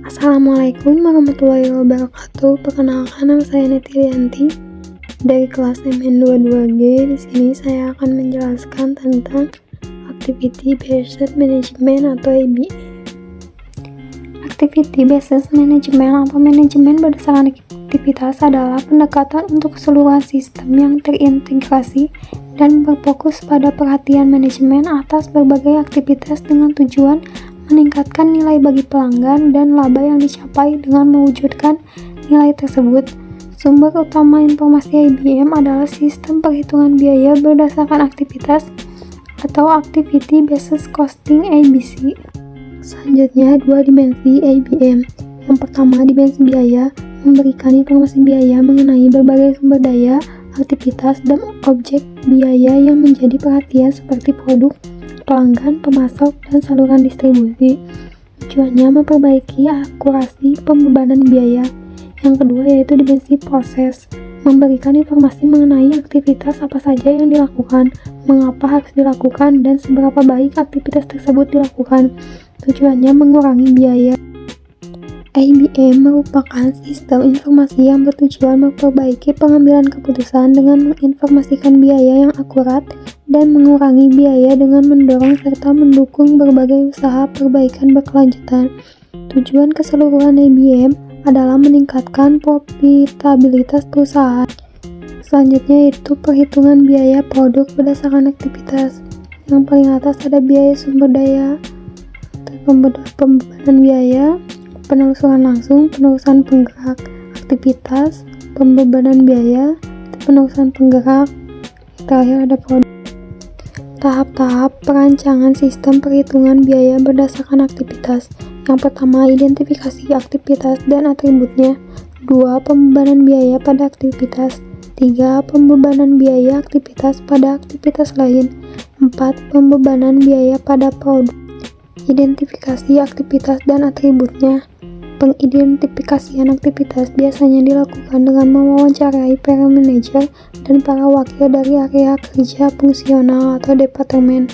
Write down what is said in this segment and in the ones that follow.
Assalamualaikum warahmatullahi wabarakatuh. Perkenalkan, nama saya Neti Rianti dari kelas MN22G. Di sini saya akan menjelaskan tentang Activity Based Management atau ABM. Activity Based Management atau manajemen berdasarkan aktivitas adalah pendekatan untuk keseluruhan sistem yang terintegrasi dan berfokus pada perhatian manajemen atas berbagai aktivitas dengan tujuan meningkatkan nilai bagi pelanggan dan laba yang dicapai dengan mewujudkan nilai tersebut. Sumber utama informasi IBM adalah sistem perhitungan biaya berdasarkan aktivitas atau Activity Based Costing ABC. Selanjutnya, dua dimensi IBM. Yang pertama, dimensi biaya, memberikan informasi biaya mengenai berbagai sumber daya, aktivitas, dan objek biaya yang menjadi perhatian seperti produk, pelanggan, pemasok, dan saluran distribusi. Tujuannya memperbaiki akurasi pembebanan biaya. Yang kedua yaitu dimensi proses, memberikan informasi mengenai aktivitas apa saja yang dilakukan, mengapa harus dilakukan, dan seberapa baik aktivitas tersebut dilakukan. Tujuannya mengurangi biaya. IBM merupakan sistem informasi yang bertujuan memperbaiki pengambilan keputusan dengan menginformasikan biaya yang akurat dan mengurangi biaya dengan mendorong serta mendukung berbagai usaha perbaikan berkelanjutan. Tujuan keseluruhan IBM adalah meningkatkan profitabilitas perusahaan. Selanjutnya yaitu perhitungan biaya produk berdasarkan aktivitas. Yang paling atas ada biaya sumber daya, pembebanan biaya, penelusuran langsung, penelusuran penggerak, aktivitas, pembebanan biaya, penelusuran penggerak. Terakhir ada produk. Tahap-tahap perancangan sistem perhitungan biaya berdasarkan aktivitas. Yang pertama, identifikasi aktivitas dan atributnya. 2. Pembebanan biaya pada aktivitas. 3. Pembebanan biaya aktivitas pada aktivitas lain. 4. Pembebanan biaya pada produk. Identifikasi aktivitas dan atributnya. Pengidentifikasian aktivitas biasanya dilakukan dengan mewawancarai para manajer dan para wakil dari area kerja fungsional atau departemen.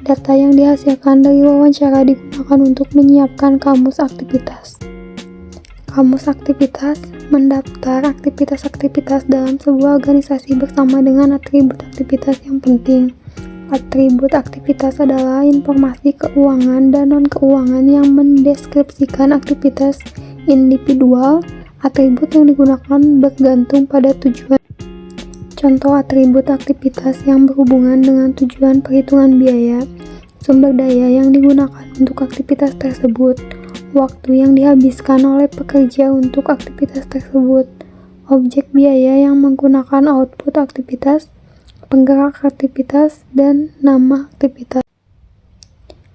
Data yang dihasilkan dari wawancara digunakan untuk menyiapkan kamus aktivitas. Kamus aktivitas mendaftar aktivitas-aktivitas dalam sebuah organisasi bersama dengan atribut aktivitas yang penting. Atribut aktivitas adalah informasi keuangan dan non-keuangan yang mendeskripsikan aktivitas individual. Atribut yang digunakan bergantung pada tujuan. Contoh atribut aktivitas yang berhubungan dengan tujuan perhitungan biaya, sumber daya yang digunakan untuk aktivitas tersebut, waktu yang dihabiskan oleh pekerja untuk aktivitas tersebut, objek biaya yang menggunakan output aktivitas, penggerak aktivitas, dan nama aktivitas.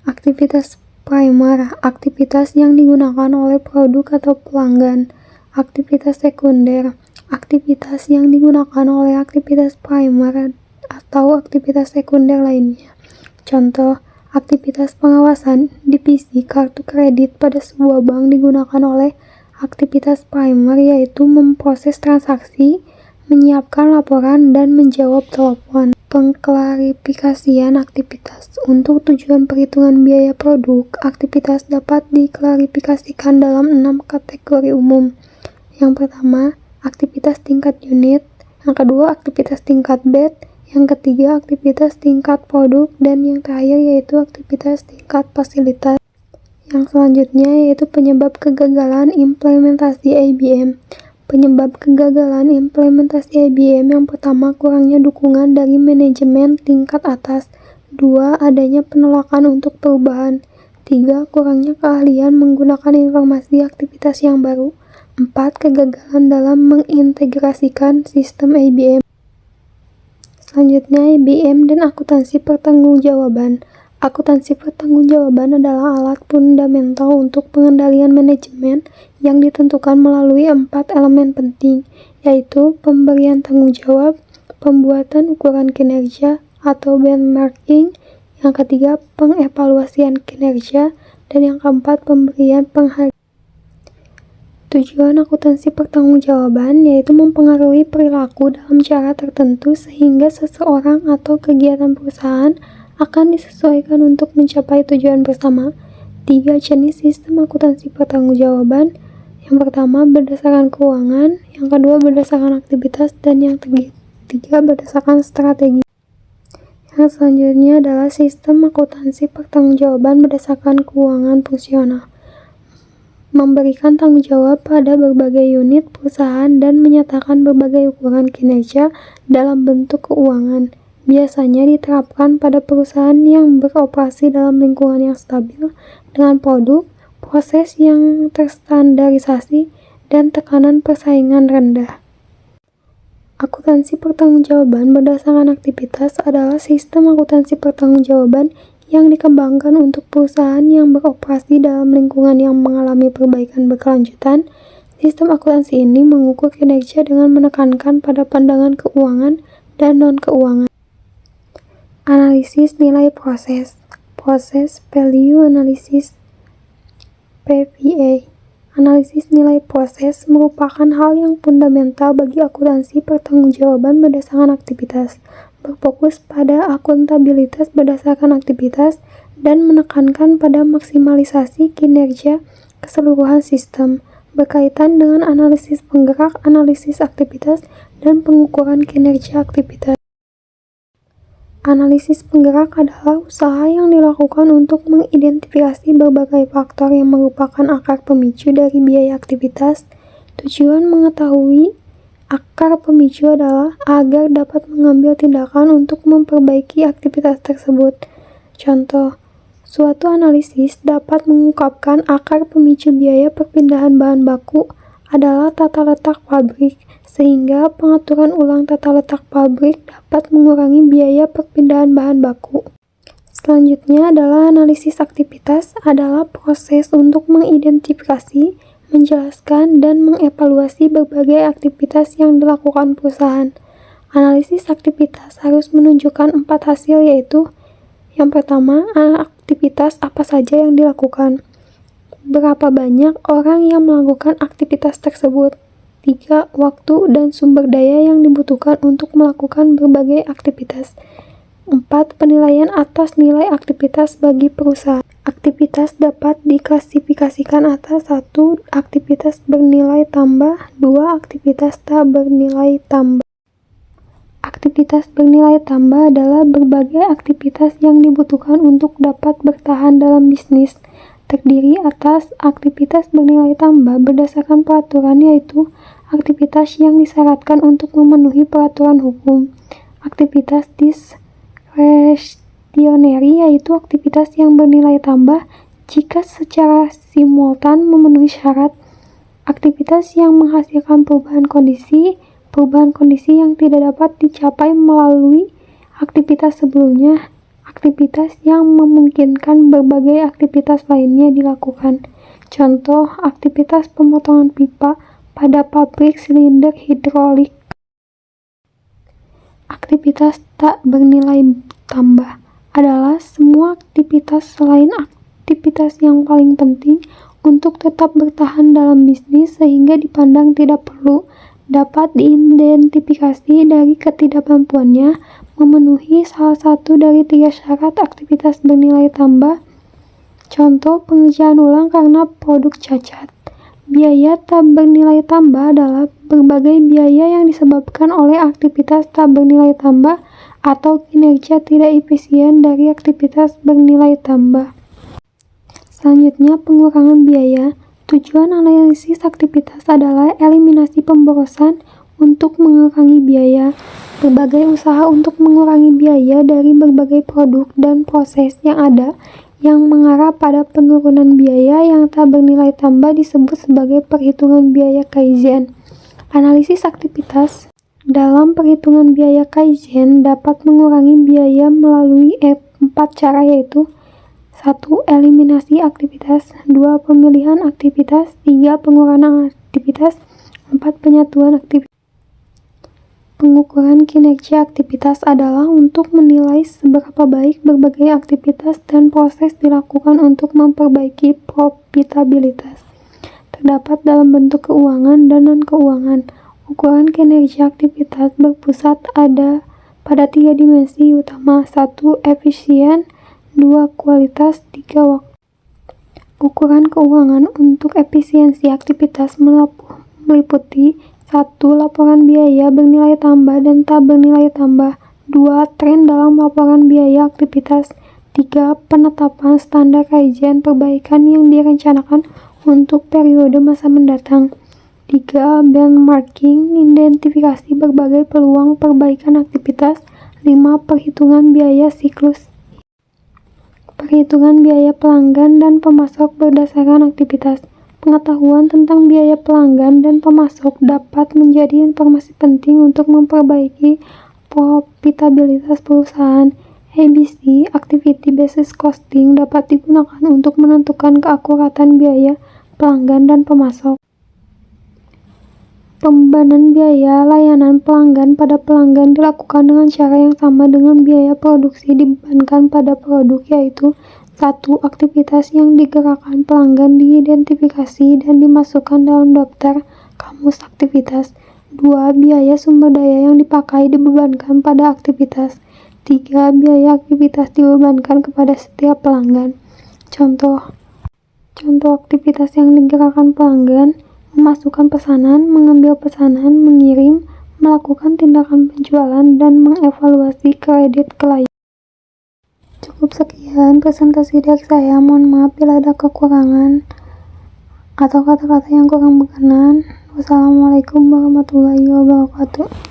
Aktivitas primer, aktivitas yang digunakan oleh produk atau pelanggan. Aktivitas sekunder, aktivitas yang digunakan oleh aktivitas primer atau aktivitas sekunder lainnya. Contoh, aktivitas pengawasan divisi kartu kredit pada sebuah bank digunakan oleh aktivitas primer, yaitu memproses transaksi, menyiapkan laporan, dan menjawab telepon. Pengklarifikasian aktivitas. Untuk tujuan perhitungan biaya produk, aktivitas dapat diklarifikasikan dalam 6 kategori umum. Yang pertama, aktivitas tingkat unit. Yang kedua, aktivitas tingkat batch. Yang ketiga, aktivitas tingkat produk. Dan yang terakhir yaitu aktivitas tingkat fasilitas. Yang selanjutnya yaitu penyebab kegagalan implementasi IBM. Penyebab kegagalan implementasi IBM yang pertama, kurangnya dukungan dari manajemen tingkat atas. 2. Adanya penolakan untuk perubahan. 3. Kurangnya keahlian menggunakan informasi aktivitas yang baru. 4. Kegagalan dalam mengintegrasikan sistem IBM. Selanjutnya, IBM dan akuntansi pertanggungjawaban. Akuntansi pertanggungjawaban adalah alat fundamental untuk pengendalian manajemen yang ditentukan melalui 4 elemen penting, yaitu pemberian tanggung jawab, pembuatan ukuran kinerja atau benchmarking, yang ketiga pengevaluasian kinerja, dan yang keempat pemberian penghargaan. Tujuan akuntansi pertanggungjawaban yaitu mempengaruhi perilaku dalam cara tertentu sehingga seseorang atau kegiatan perusahaan akan disesuaikan untuk mencapai tujuan bersama. 3 jenis sistem akuntansi pertanggungjawaban. Yang pertama berdasarkan keuangan, yang kedua berdasarkan aktivitas, dan yang ketiga berdasarkan strategi. Yang selanjutnya adalah sistem akuntansi pertanggungjawaban berdasarkan keuangan fungsional. Memberikan tanggung jawab pada berbagai unit perusahaan dan menyatakan berbagai ukuran kinerja dalam bentuk keuangan. Biasanya diterapkan pada perusahaan yang beroperasi dalam lingkungan yang stabil dengan produk, proses yang terstandarisasi, dan tekanan persaingan rendah. Akuntansi pertanggungjawaban berdasarkan aktivitas adalah sistem akuntansi pertanggungjawaban yang dikembangkan untuk perusahaan yang beroperasi dalam lingkungan yang mengalami perbaikan berkelanjutan. Sistem akuntansi ini mengukur kinerja dengan menekankan pada pandangan keuangan dan non-keuangan. Analisis nilai proses value analysis PVA. Analisis nilai proses merupakan hal yang fundamental bagi akuntansi pertanggungjawaban berdasarkan aktivitas, berfokus pada akuntabilitas berdasarkan aktivitas, dan menekankan pada maksimalisasi kinerja keseluruhan sistem, berkaitan dengan analisis penggerak, analisis aktivitas, dan pengukuran kinerja aktivitas. Analisis penggerak adalah usaha yang dilakukan untuk mengidentifikasi berbagai faktor yang merupakan akar pemicu dari biaya aktivitas. Tujuan mengetahui akar pemicu adalah agar dapat mengambil tindakan untuk memperbaiki aktivitas tersebut. Contoh, suatu analisis dapat mengungkapkan akar pemicu biaya perpindahan bahan baku adalah tata letak pabrik, sehingga pengaturan ulang tata letak pabrik dapat mengurangi biaya perpindahan bahan baku. Selanjutnya adalah analisis aktivitas, adalah proses untuk mengidentifikasi, menjelaskan, dan mengevaluasi berbagai aktivitas yang dilakukan perusahaan. Analisis aktivitas harus menunjukkan 4 hasil, yaitu yang pertama, aktivitas apa saja yang dilakukan, berapa banyak orang yang melakukan aktivitas tersebut, 3. Waktu dan sumber daya yang dibutuhkan untuk melakukan berbagai aktivitas. 4. Penilaian atas nilai aktivitas bagi perusahaan. Aktivitas dapat diklasifikasikan atas 1. Aktivitas bernilai tambah, 2. Aktivitas tak bernilai tambah. Aktivitas bernilai tambah adalah berbagai aktivitas yang dibutuhkan untuk dapat bertahan dalam bisnis. Terdiri atas aktivitas bernilai tambah berdasarkan peraturan, yaitu aktivitas yang disyaratkan untuk memenuhi peraturan hukum. Aktivitas diskresioneri yaitu aktivitas yang bernilai tambah jika secara simultan memenuhi syarat. Aktivitas yang menghasilkan perubahan kondisi yang tidak dapat dicapai melalui aktivitas sebelumnya. Aktivitas yang memungkinkan berbagai aktivitas lainnya dilakukan. Contoh, aktivitas pemotongan pipa pada pabrik silinder hidrolik. Aktivitas tak bernilai tambah adalah semua aktivitas selain aktivitas yang paling penting untuk tetap bertahan dalam bisnis sehingga dipandang tidak perlu, dapat diidentifikasi dari ketidakmampuannya memenuhi salah satu dari 3 syarat aktivitas bernilai tambah. Contoh, pengerjaan ulang karena produk cacat. Biaya tak bernilai tambah adalah berbagai biaya yang disebabkan oleh aktivitas tak bernilai tambah atau kinerja tidak efisien dari aktivitas bernilai tambah. Selanjutnya, pengurangan biaya. Tujuan analisis aktivitas adalah eliminasi pemborosan untuk mengurangi biaya. Berbagai usaha untuk mengurangi biaya dari berbagai produk dan proses yang ada yang mengarah pada penurunan biaya yang tak bernilai tambah disebut sebagai perhitungan biaya Kaizen. Analisis aktivitas dalam perhitungan biaya Kaizen dapat mengurangi biaya melalui 4 cara, yaitu 1. Eliminasi aktivitas, 2. Pemilihan aktivitas, 3. Pengurangan aktivitas, 4. Penyatuan aktivitas. Pengukuran kinerja aktivitas adalah untuk menilai seberapa baik berbagai aktivitas dan proses dilakukan untuk memperbaiki profitabilitas. Terdapat dalam bentuk keuangan dan non-keuangan. Ukuran kinerja aktivitas berpusat pada 3 dimensi utama, 1. Efisien, 2. Kualitas, 3. Waktu. Ukuran keuangan untuk efisiensi aktivitas meliputi 1. Laporan biaya bernilai tambah dan tak bernilai tambah. 2. Tren dalam laporan biaya aktivitas. 3. Penetapan standar kajian perbaikan yang direncanakan untuk periode masa mendatang. 3. Benchmarking, identifikasi berbagai peluang perbaikan aktivitas. 5. Perhitungan biaya siklus. Perhitungan biaya pelanggan dan pemasok berdasarkan aktivitas. Pengetahuan tentang biaya pelanggan dan pemasok dapat menjadi informasi penting untuk memperbaiki profitabilitas perusahaan. ABC, Activity Based Costing, dapat digunakan untuk menentukan keakuratan biaya pelanggan dan pemasok. Pembebanan biaya layanan pelanggan pada pelanggan dilakukan dengan cara yang sama dengan biaya produksi dibebankan pada produk, yaitu 1. Aktivitas yang digerakkan pelanggan diidentifikasi dan dimasukkan dalam daftar kamus aktivitas. 2. Biaya sumber daya yang dipakai dibebankan pada aktivitas. 3. Biaya aktivitas dibebankan kepada setiap pelanggan. Contoh aktivitas yang digerakkan pelanggan: memasukkan pesanan, mengambil pesanan, mengirim, melakukan tindakan penjualan, dan mengevaluasi kredit klien. Cukup sekian presentasi dari saya. Mohon maaf bila ada kekurangan atau kata-kata yang kurang berkenan. Wassalamualaikum warahmatullahi wabarakatuh.